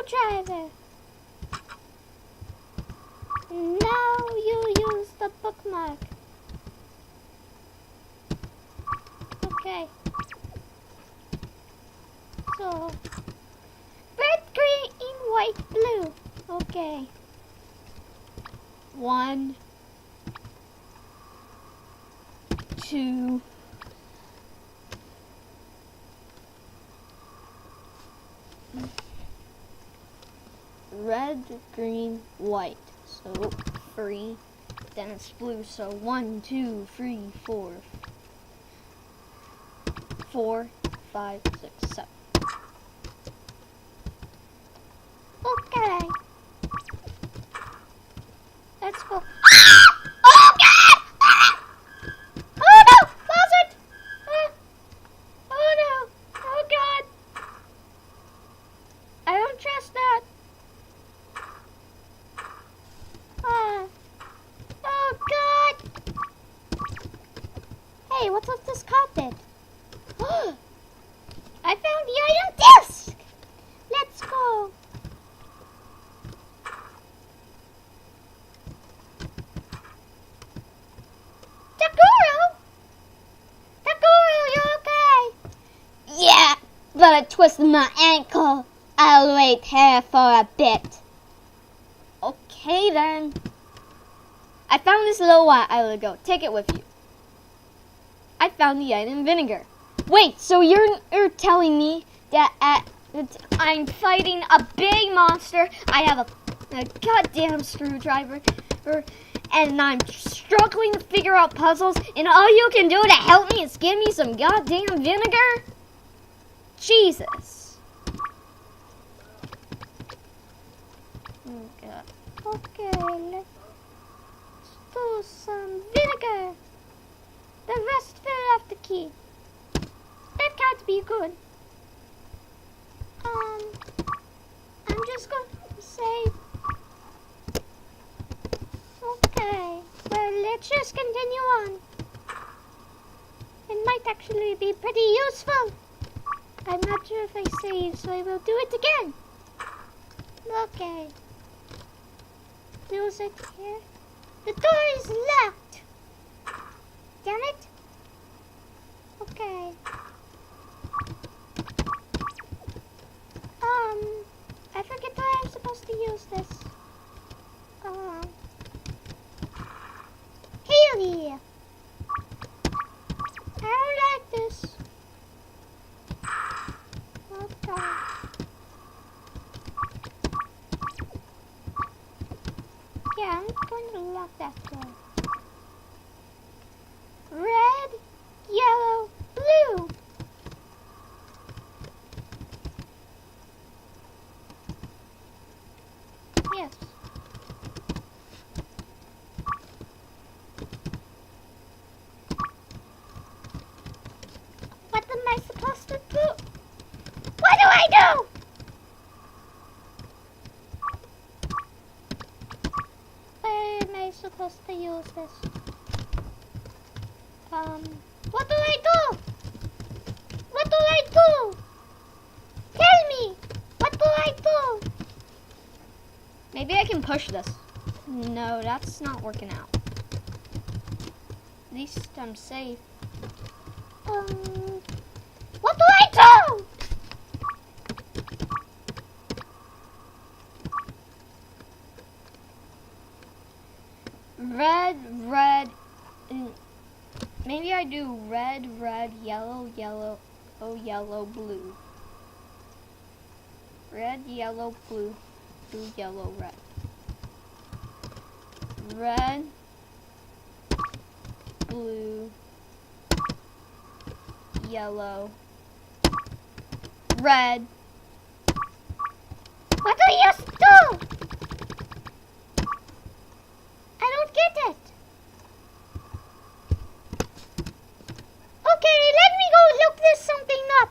screwdriver. Now you use the bookmark. Okay. So, red, green, white, blue. Okay. 1, 2, red, green, white. So 3. Then it's blue. So 1, 2, 3, 4, 4, 5, 6, 7. Okay. Let's go. Oh God! Oh no! Closet! Oh no! Oh God! I don't trust that. Oh God! Hey, what's up this carpet? I found the item disc! Let's go. Takuro! Takuro, you okay? Yeah, but I twisted my ankle. I'll wait here for a bit. Okay then. I found this a little while ago. Take it with you. I found the item vinegar. Wait, so you're telling me that I'm fighting a big monster, I have a goddamn screwdriver, and I'm struggling to figure out puzzles, and all you can do to help me is give me some goddamn vinegar? Jesus. Oh God. Okay, let's do some vinegar. The rest fill off the key. That can't be good. I'm just going to say. Okay, well, let's just continue on. It might actually be pretty useful. I'm not sure if I saved, so I will do it again. Okay. Music here. The door is locked. Damn it. Okay. I forget how I'm supposed to use this. Here. I don't like this. Okay. Yeah, I'm going to lock that door. Red, yellow, blue. Yes. What am I supposed to do? What do I do? Where am I supposed to use this? What do I do? What do I do? Tell me! What do I do? Maybe I can push this. No, that's not working out. At least I'm safe. What do I do? Red, maybe I do red, yellow, yellow, blue. Red, yellow, blue, yellow, red. Red, blue, yellow, red. What do you do? I don't get it. Okay, let me go look this something up.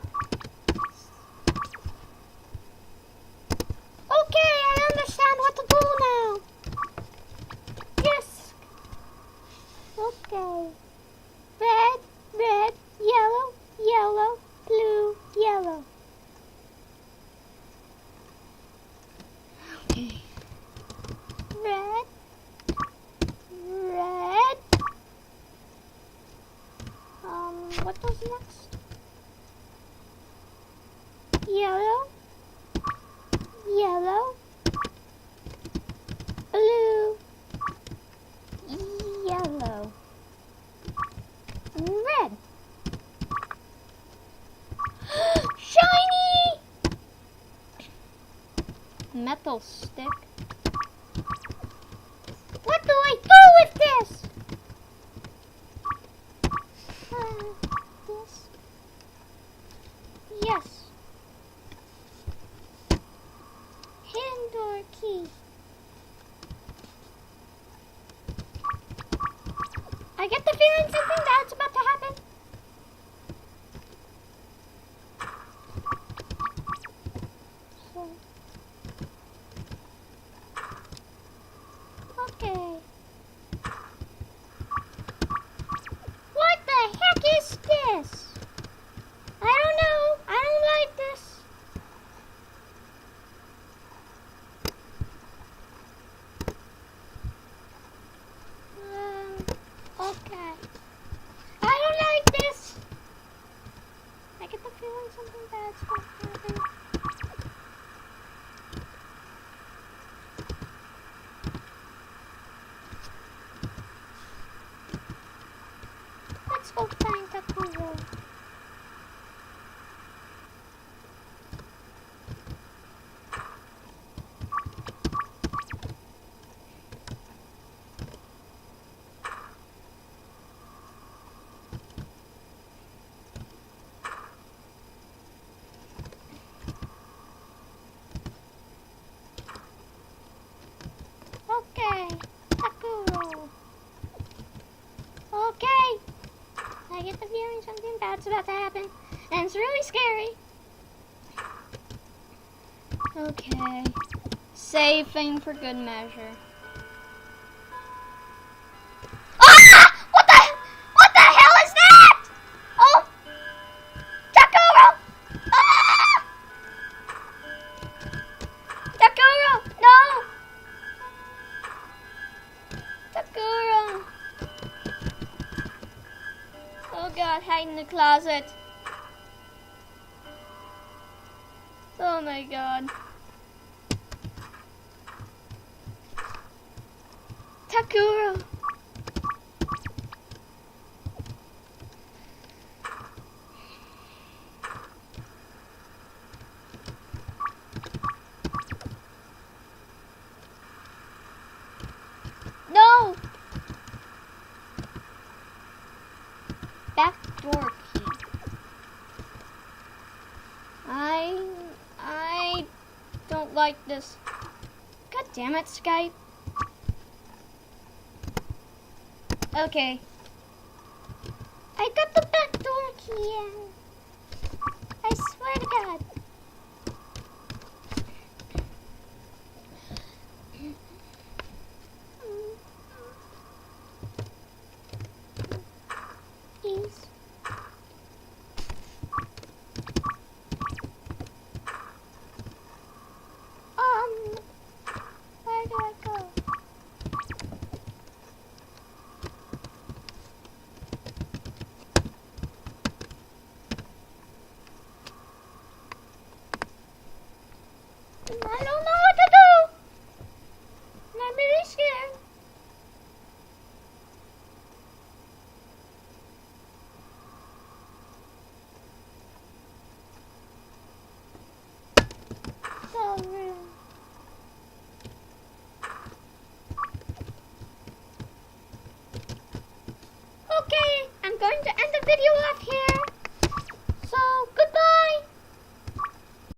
Okay, I understand what to do now. Disc. Okay. Red, yellow, blue, yellow. Okay. Red. Red. What was next? Yellow. Yellow. Blue. Yellow. Red. Shiny! Metal stick. What do I do with this? This. Yes. Handle key. I get the feeling something bad's about to happen. So. Okay. What the heck is this? I don't know. I don't like this. Okay. I don't like this. I get the feeling something bad's going to happen. Let's go find Takuro. Okay, Takuro. Okay. I get the feeling something bad's about to happen, and it's really scary. Okay. Saving for good measure. Ah! What the hell is that? Oh! Takuro! Ah! Takuro! No! Takuro! Oh god, hide in the closet. Oh my god. Takuro! No! Back door key. I don't like this. God damn it, Skype. Okay. I got the back door key in. I swear to God. Please. Where do I go? I don't know what to do. I'm really scared. So rude. Okay, I'm going to end the video off here.